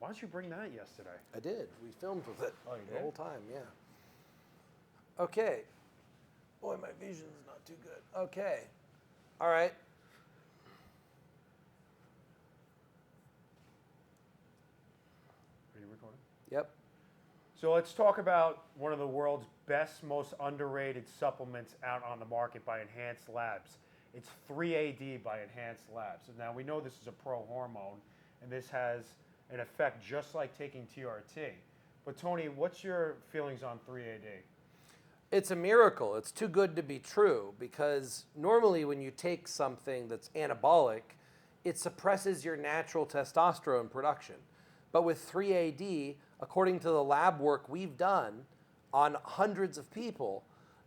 don't you bring that yesterday? I did. We filmed with it you the whole time, yeah. Okay. Boy, my vision's not too good. Okay. All right. Are you recording? Yep. So let's talk about one of the world's best, most underrated supplements out on the market by Enhanced Labs. It's 3AD by Enhanced Labs. Now we know this is a pro hormone, and this has an effect just like taking TRT. But Tony, what's your feelings on 3AD? It's a miracle. It's too good to be true, because normally when you take something that's anabolic, it suppresses your natural testosterone production. But with 3AD, according to the lab work we've done on hundreds of people,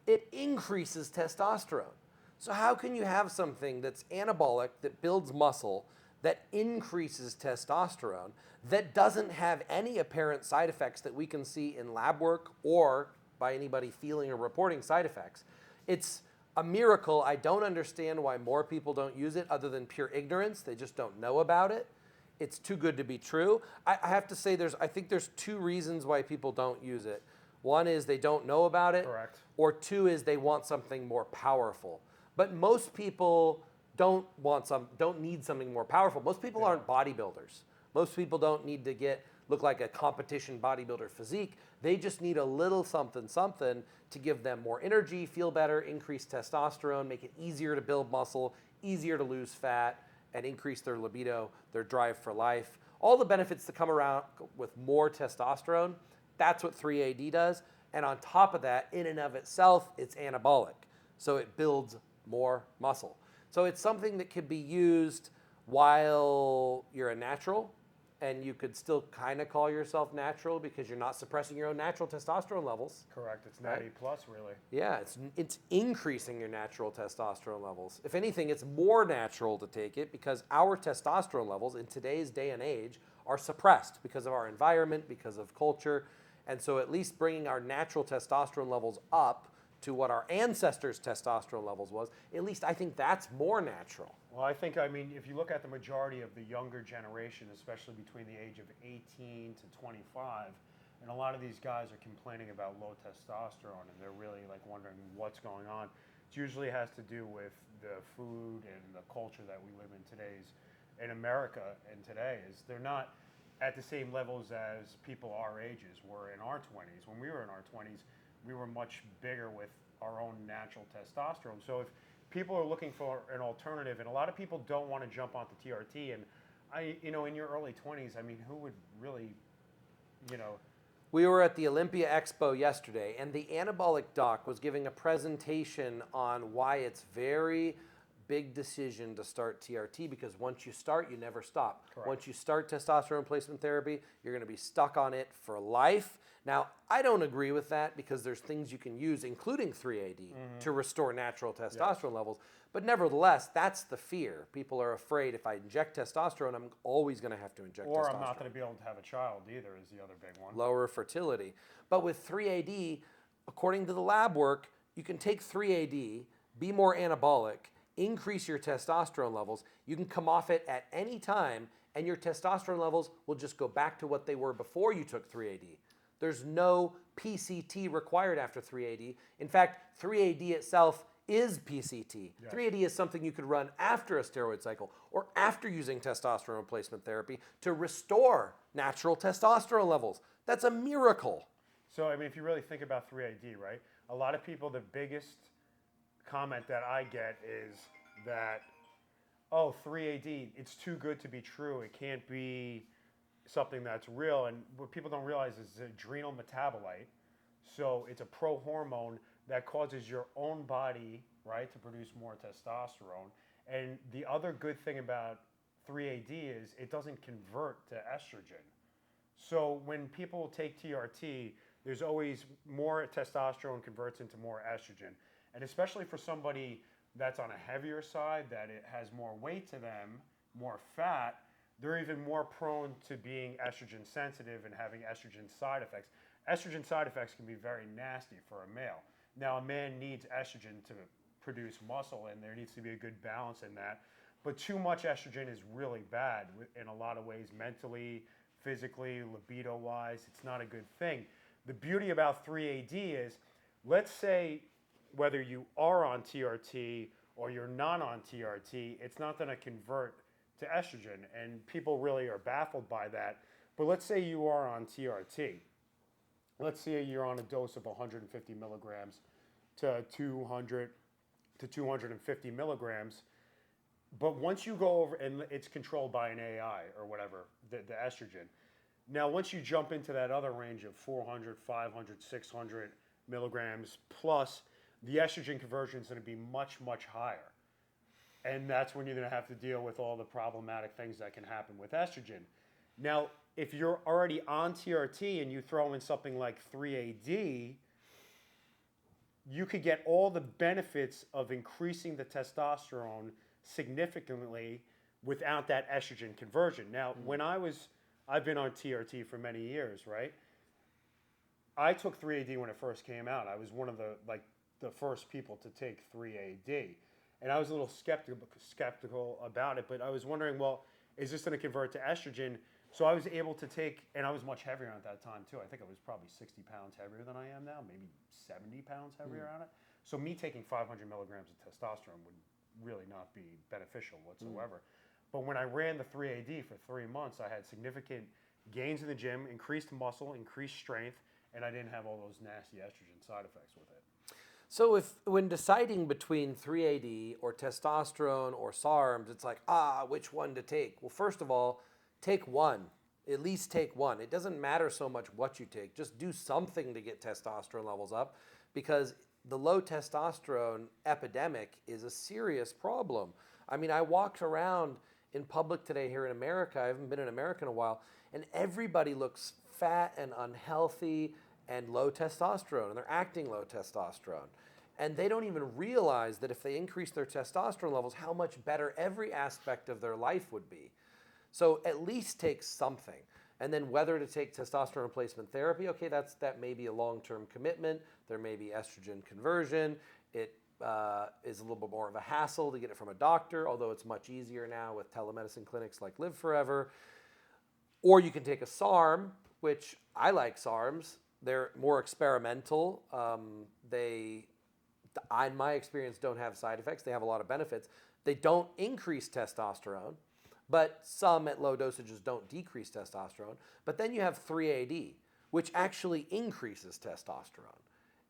it increases testosterone. So how can you have something that's anabolic, that builds muscle, that increases testosterone, that doesn't have any apparent side effects that we can see in lab work or by anybody feeling or reporting side effects? It's a miracle. I don't understand why more people don't use it other than pure ignorance. They just don't know about it. It's too good to be true. I have to say, I think there's two reasons why people don't use it. One is they don't know about it. Correct. Or two is they want something more powerful. But most people don't need something more powerful. Most people aren't bodybuilders. Most people don't need to look like a competition bodybuilder physique. They just need a little something to give them more energy, feel better, increase testosterone, make it easier to build muscle, easier to lose fat, and increase their libido, their drive for life. All the benefits that come around with more testosterone, that's what 3AD does. And on top of that, in and of itself, it's anabolic. So it builds more muscle. So it's something that could be used while you're a natural, and you could still kind of call yourself natural because you're not suppressing your own natural testosterone levels. Correct. It's natty plus, really. Yeah, it's increasing your natural testosterone levels. If anything, it's more natural to take it because our testosterone levels in today's day and age are suppressed because of our environment, because of culture. And so at least bringing our natural testosterone levels up to what our ancestors' testosterone levels was, at least I think that's more natural. Well, I mean, if you look at the majority of the younger generation, especially between the age of 18 to 25, and a lot of these guys are complaining about low testosterone, and they're really like wondering what's going on. It usually has to do with the food and the culture that we live in America and today, is they're not at the same levels as people our ages were in our 20s. When we were in our 20s, we were much bigger with our own natural testosterone. So if people are looking for an alternative, and a lot of people don't want to jump onto TRT, and in your early 20s, I mean, who would really, We were at the Olympia Expo yesterday, and the anabolic doc was giving a presentation on why it's very big decision to start TRT, because once you start, you never stop. Correct. Once you start testosterone replacement therapy, you're going to be stuck on it for life. Now, I don't agree with that because there's things you can use, including 3AD, to restore natural testosterone levels. But nevertheless, that's the fear. People are afraid if I inject testosterone, I'm always going to have to inject testosterone. Or I'm not going to be able to have a child either, is the other big one. Lower fertility. But with 3AD, according to the lab work, you can take 3AD, be more anabolic, increase your testosterone levels. You can come off it at any time, and your testosterone levels will just go back to what they were before you took 3AD. There's no PCT required after 3AD. In fact, 3AD itself is PCT. Yes. 3AD is something you could run after a steroid cycle or after using testosterone replacement therapy to restore natural testosterone levels. That's a miracle. So, I mean, if you really think about 3AD, right? A lot of people, the biggest comment that I get is that, oh, 3AD, it's too good to be true. It can't be something that's real. And what people don't realize is it's an adrenal metabolite. So it's a pro hormone that causes your own body, right, to produce more testosterone. And the other good thing about 3AD is it doesn't convert to estrogen. So when people take TRT, there's always more testosterone converts into more estrogen. And especially for somebody that's on a heavier side, that it has more weight to them, more fat, they're even more prone to being estrogen sensitive and having estrogen side effects. Estrogen side effects can be very nasty for a male. Now, a man needs estrogen to produce muscle, and there needs to be a good balance in that. But too much estrogen is really bad in a lot of ways, mentally, physically, libido-wise. It's not a good thing. The beauty about 3AD is, let's say whether you are on TRT or you're not on TRT, it's not going to convert to estrogen. And people really are baffled by that. But let's say you are on TRT. Let's say you're on a dose of 150 milligrams to 200 to 250 milligrams. But once you go over, and it's controlled by an AI or whatever, the estrogen. Now, once you jump into that other range of 400, 500, 600 milligrams plus, the estrogen conversion is going to be much, much higher. And that's when you're going to have to deal with all the problematic things that can happen with estrogen. Now, if you're already on TRT and you throw in something like 3AD, you could get all the benefits of increasing the testosterone significantly without that estrogen conversion. Now, I've been on TRT for many years, right? I took 3AD when it first came out. I was one of the first people to take 3AD. And I was a little skeptical about it, but I was wondering, well, is this going to convert to estrogen? So I was able to take, and I was much heavier at that time too. I think I was probably 60 pounds heavier than I am now, maybe 70 pounds heavier on it. So me taking 500 milligrams of testosterone would really not be beneficial whatsoever. But when I ran the 3AD for 3 months, I had significant gains in the gym, increased muscle, increased strength, and I didn't have all those nasty estrogen side effects with it. So when deciding between 3AD or testosterone or SARMs, it's like, which one to take? Well, first of all, take one. At least take one. It doesn't matter so much what you take. Just do something to get testosterone levels up, because the low testosterone epidemic is a serious problem. I mean, I walked around in public today here in America. I haven't been in America in a while, and everybody looks fat and unhealthy and low testosterone, and they're acting low testosterone. And they don't even realize that if they increase their testosterone levels, how much better every aspect of their life would be. So at least take something. And then whether to take testosterone replacement therapy, okay, that may be a long-term commitment. There may be estrogen conversion. It is a little bit more of a hassle to get it from a doctor, although it's much easier now with telemedicine clinics like Live Forever. Or you can take a SARM, which I like SARMs. They're more experimental. They, in my experience, don't have side effects. They have a lot of benefits. They don't increase testosterone, but some at low dosages don't decrease testosterone. But then you have 3AD, which actually increases testosterone.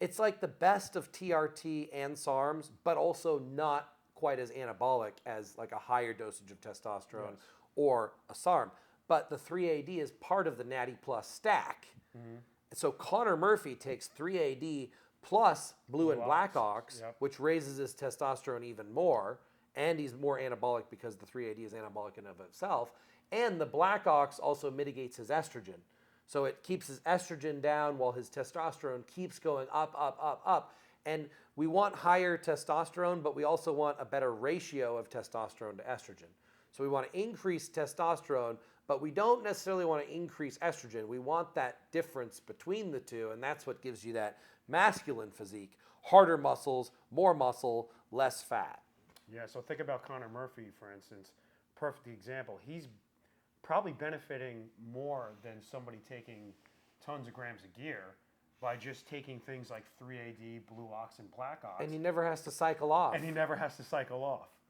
It's like the best of TRT and SARMs, but also not quite as anabolic as like a higher dosage of testosterone or a SARM. But the 3AD is part of the Natty Plus stack. Mm-hmm. So Connor Murphy takes 3AD plus Blue and Black Ox, which raises his testosterone even more, and he's more anabolic because the 3AD is anabolic in of itself. And the Black Ox also mitigates his estrogen. So it keeps his estrogen down while his testosterone keeps going up, up, up, up. And we want higher testosterone, but we also want a better ratio of testosterone to estrogen. So we want to increase testosterone, but we don't necessarily want to increase estrogen. We want that difference between the two, and that's what gives you that masculine physique. Harder muscles, more muscle, less fat. Yeah, so think about Connor Murphy, for instance. Perfect example. He's probably benefiting more than somebody taking tons of grams of gear by just taking things like 3AD, Blue Ox, and Black Ox. And he never has to cycle off.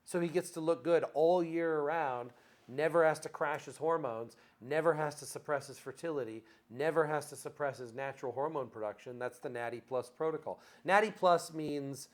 So he gets to look good all year around, never has to crash his hormones, never has to suppress his fertility, never has to suppress his natural hormone production. That's the Natty Plus protocol. Natty Plus means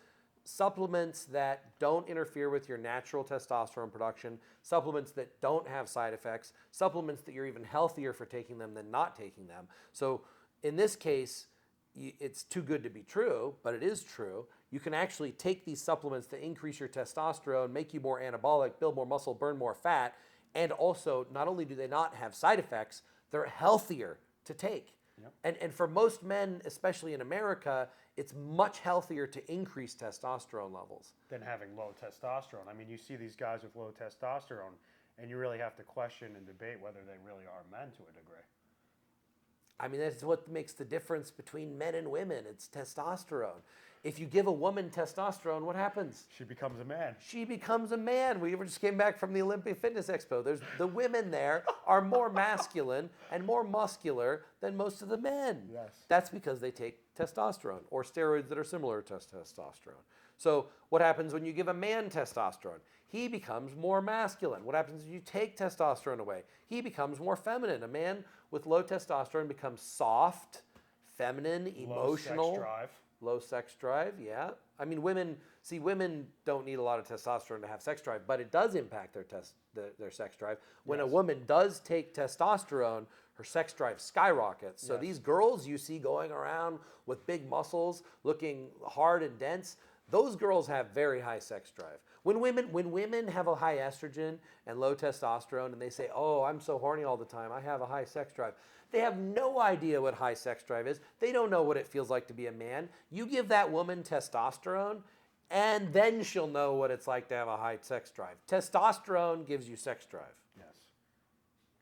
supplements that don't interfere with your natural testosterone production, supplements that don't have side effects, supplements that you're even healthier for taking them than not taking them. So in this case, it's too good to be true, but it is true. You can actually take these supplements to increase your testosterone, make you more anabolic, build more muscle, burn more fat, and also not only do they not have side effects, they're healthier to take. Yep. And for most men, especially in America, it's much healthier to increase testosterone levels than having low testosterone. I mean, you see these guys with low testosterone, and you really have to question and debate whether they really are men to a degree. I mean, that's what makes the difference between men and women. It's testosterone. If you give a woman testosterone, what happens? She becomes a man. She becomes a man. We just came back from the Olympic Fitness Expo. The women there are more masculine and more muscular than most of the men. Yes. That's because they take testosterone or steroids that are similar to testosterone. So what happens when you give a man testosterone? He becomes more masculine. What happens when you take testosterone away? He becomes more feminine. A man with low testosterone becomes soft, feminine, emotional. Low sex drive. Low sex drive, yeah. I mean, women don't need a lot of testosterone to have sex drive, but it does impact their sex drive. When a woman does take testosterone, her sex drive skyrockets. So these girls you see going around with big muscles, looking hard and dense, those girls have very high sex drive. When women have a high estrogen and low testosterone and they say, "Oh, I'm so horny all the time, I have a high sex drive," they have no idea what high sex drive is. They don't know what it feels like to be a man. You give that woman testosterone, and then she'll know what it's like to have a high sex drive. Testosterone gives you sex drive. Yes.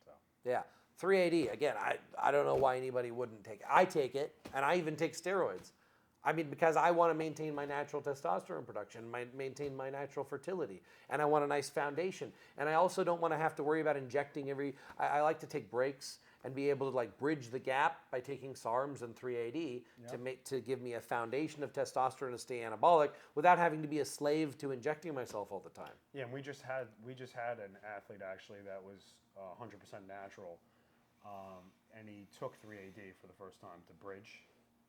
So. Yeah. 3AD, again, I don't know why anybody wouldn't take it. I take it, and I even take steroids. I mean, because I want to maintain my natural testosterone production, maintain my natural fertility, and I want a nice foundation. And I also don't want to have to worry about injecting I like to take breaks and be able to like bridge the gap by taking SARMs and 3AD to give me a foundation of testosterone to stay anabolic without having to be a slave to injecting myself all the time. Yeah, and we just had an athlete actually that was 100% natural, and he took 3AD for the first time to bridge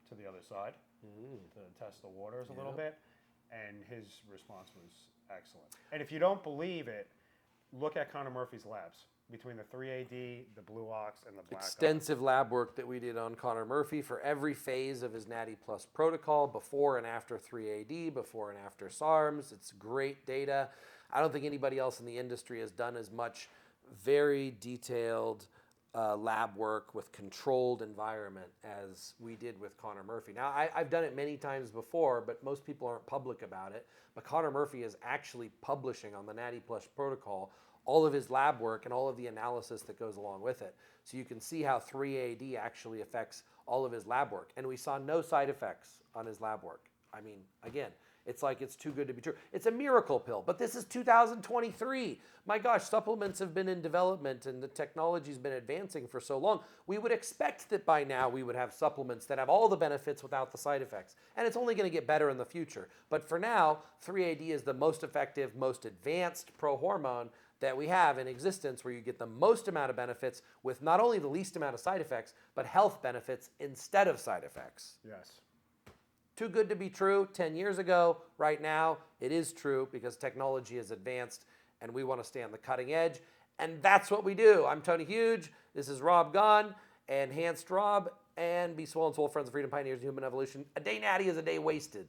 to the other side to test the waters a little bit, and his response was excellent. And if you don't believe it, look at Conor Murphy's labs. Between the 3AD, the Blue Ox, and the Black Ox. Extensive lab work that we did on Conor Murphy for every phase of his Natty Plus protocol, before and after 3AD, before and after SARMs. It's great data. I don't think anybody else in the industry has done as much very detailed lab work with controlled environment as we did with Conor Murphy. Now, I've done it many times before, but most people aren't public about it. But Conor Murphy is actually publishing on the Natty Plus protocol all of his lab work and all of the analysis that goes along with it. So you can see how 3AD actually affects all of his lab work. And we saw no side effects on his lab work. I mean, again, it's like it's too good to be true. It's a miracle pill, but this is 2023. My gosh, supplements have been in development and the technology's been advancing for so long. We would expect that by now we would have supplements that have all the benefits without the side effects. And it's only going to get better in the future. But for now, 3AD is the most effective, most advanced pro hormone that we have in existence, where you get the most amount of benefits with not only the least amount of side effects, but health benefits instead of side effects. Yes. Too good to be true 10 years ago. Right now, it is true because technology has advanced and we want to stay on the cutting edge. And that's what we do. I'm Tony Huge. This is Rob Gunn, Enhancedrob, and Be Swole and Swole, Friends of Freedom, Pioneers of Human Evolution. A day natty is a day wasted.